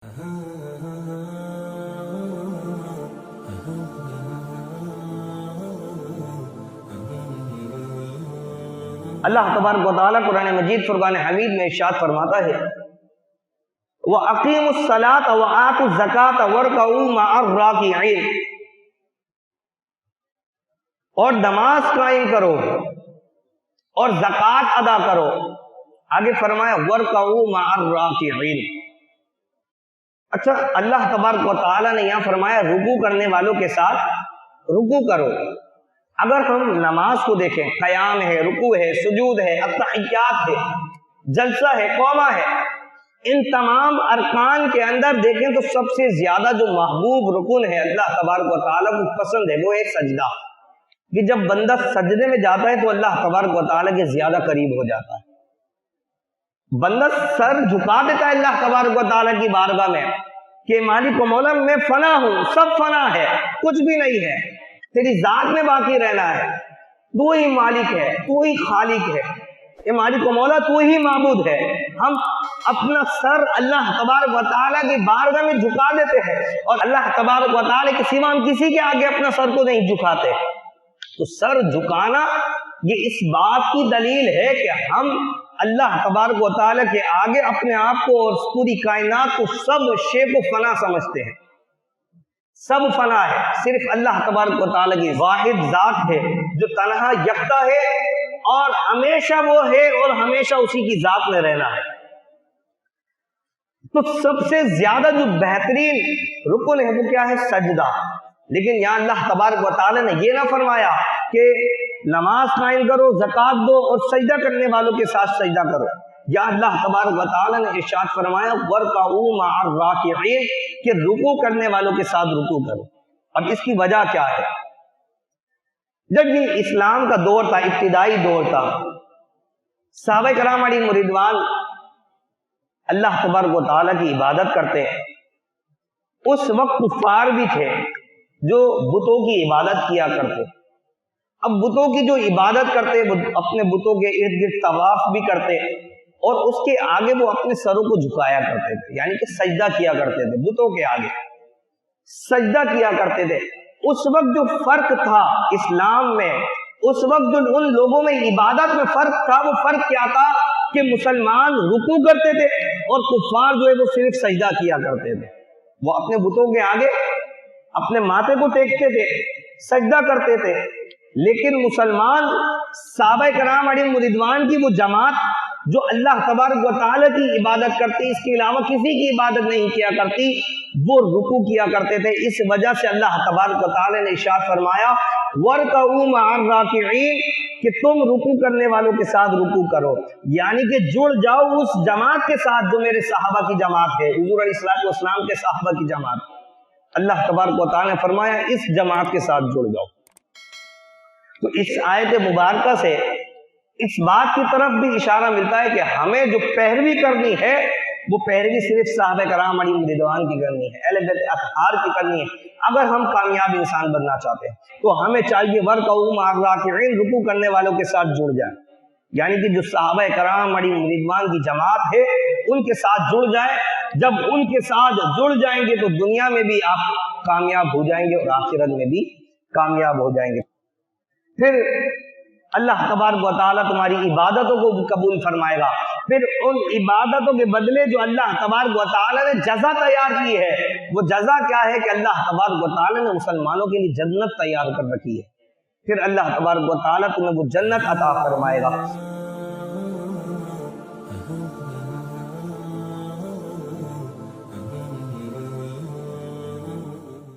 اللہ تبارک و تعالیٰ قرآن مجید فرقان حمید میں ارشاد فرماتا ہے وَأَقِيمُوا الصَّلَاةَ وَآتُوا الزَّكَاةَ وَارْكَعُوا مَعَ الرَّاكِعِينَ، اور نماز قائم کرو اور زکوٰۃ ادا کرو۔ آگے فرمایا وَارْكَعُوا مَعَ الرَّاكِعِينَ۔ اچھا، اللہ تبارک و تعالیٰ نے یہاں فرمایا رکوع کرنے والوں کے ساتھ رکوع کرو۔ اگر ہم نماز کو دیکھیں، قیام ہے، رکوع ہے، سجود ہے، التحیات ہے، جلسہ ہے، قومہ ہے، ان تمام ارکان کے اندر دیکھیں تو سب سے زیادہ جو محبوب رکن ہے اللہ تبارک و تعالیٰ کو پسند ہے وہ ہے سجدہ، کہ جب بندہ سجدے میں جاتا ہے تو اللہ تبارک و تعالیٰ کے زیادہ قریب ہو جاتا ہے۔ بندہ سر جھکا دیتا ہے اللہ تبارک و تعالیٰ کی بارگاہ میں کہ مالک و مولا میں فنا ہوں، سب فنا ہے، کچھ بھی نہیں ہے، تیری ذات میں باقی رہنا ہے، تو ہی مالک ہے، تو ہی خالق ہے، اے مالک و مولا تو ہی معبود ہے۔ ہم اپنا سر اللہ تبارک و تعالیٰ کی بارگاہ میں جھکا دیتے ہیں اور اللہ تبارک و تعالیٰ کے سوا ہم کسی کے آگے اپنا سر کو نہیں جھکاتے۔ تو سر جھکانا یہ اس بات کی دلیل ہے کہ ہم اللہ تبارک و تعالیٰ کے آگے اپنے آپ کو اور پوری کائنات کو سب شے کو فنا سمجھتے ہیں۔ سب فنا ہے، صرف اللہ تبارک و تعالیٰ کی واحد ذات ہے جو تنہا یکتا ہے اور ہمیشہ وہ ہے اور ہمیشہ اسی کی ذات میں رہنا ہے۔ تو سب سے زیادہ جو بہترین رکن ہے وہ کیا ہے؟ سجدہ۔ لیکن یہاں اللہ تبارک و تعالیٰ نے یہ نہ فرمایا کہ نماز قائم کرو، زکوٰۃ دو اور سجدہ کرنے والوں کے ساتھ سجدہ کرو۔ یا اللہ تبارک و تعالیٰ نے ارشاد فرمایا وَارْكَعُوا مَعَ الرَّاكِعِينَ، کہ رکوع کرنے والوں کے ساتھ رکوع کرو۔ اب اس کی وجہ کیا ہے؟ جب یہ اسلام کا دور تھا، ابتدائی دور تھا، صحابہ کرام علیہم رضوان اللہ تبارک و تعالیٰ کی عبادت کرتے ہیں۔ اس وقت کفار بھی تھے جو بتوں کی عبادت کیا کرتے۔ اب بتوں کی جو عبادت کرتے وہ اپنے بتوں کے ارد گرد طواف بھی کرتے اور اس کے آگے وہ اپنے سروں کو جھکایا کرتے تھے، یعنی کہ سجدہ کیا کرتے تھے، بتوں کے آگے سجدہ کیا کرتے تھے۔ اس وقت جو فرق تھا اسلام میں، اس وقت جو ان لوگوں میں عبادت میں فرق تھا، وہ فرق کیا تھا کہ مسلمان رکوع کرتے تھے اور کفار جو ہے وہ صرف سجدہ کیا کرتے تھے۔ وہ اپنے بتوں کے آگے اپنے ماتھے کو ٹیکتے تھے، سجدہ کرتے تھے، لیکن مسلمان صحابہ کرام علیہم رضوان کی وہ جماعت جو اللہ تبارک و تعالیٰ کی عبادت کرتی، اس کے علاوہ کسی کی عبادت نہیں کیا کرتی، وہ رکوع کیا کرتے تھے۔ اس وجہ سے اللہ تبارک و تعالیٰ نے ارشاد فرمایا وَارْكَعُوا مَعَ الرَّاكِعِينَ، کہ تم رکوع کرنے والوں کے ساتھ رکوع کرو، یعنی کہ جڑ جاؤ اس جماعت کے ساتھ جو میرے صحابہ کی جماعت ہے، حضور علیہ الصلوۃ والسلام کے صحابہ کی جماعت۔ اللہ تبارک و تعالیٰ نے فرمایا اس جماعت کے ساتھ جڑ جاؤ۔ تو اس آیت مبارکہ سے اس بات کی طرف بھی اشارہ ملتا ہے کہ ہمیں جو پیروی کرنی ہے وہ پیروی صرف صحابہ کرام علیہم رضوان کی کرنی ہے، اہل بیت اطہار کی کرنی ہے۔ اگر ہم کامیاب انسان بننا چاہتے ہیں تو ہمیں چاہیے وَارْكَعُوا مَعَ الرَّاكِعِينَ، رکوع کرنے والوں کے ساتھ جڑ جائیں، یعنی کہ جو صحابہ کرام علیہم رضوان کی جماعت ہے ان کے ساتھ جڑ جائیں۔ جب ان کے ساتھ جڑ جائیں گے تو دنیا میں بھی آپ کامیاب ہو جائیں گے اور آخرت میں بھی کامیاب ہو جائیں گے۔ پھر اللہ تبارک و تعالیٰ تمہاری عبادتوں کو قبول فرمائے گا۔ پھر ان عبادتوں کے بدلے جو اللہ تبارک و تعالیٰ نے جزا تیار کی ہے، وہ جزا کیا ہے کہ اللہ تبارک و تعالیٰ نے مسلمانوں کے لیے جنت تیار کر رکھی ہے۔ پھر اللہ تبارک و تعالیٰ تمہیں وہ جنت عطا فرمائے گا۔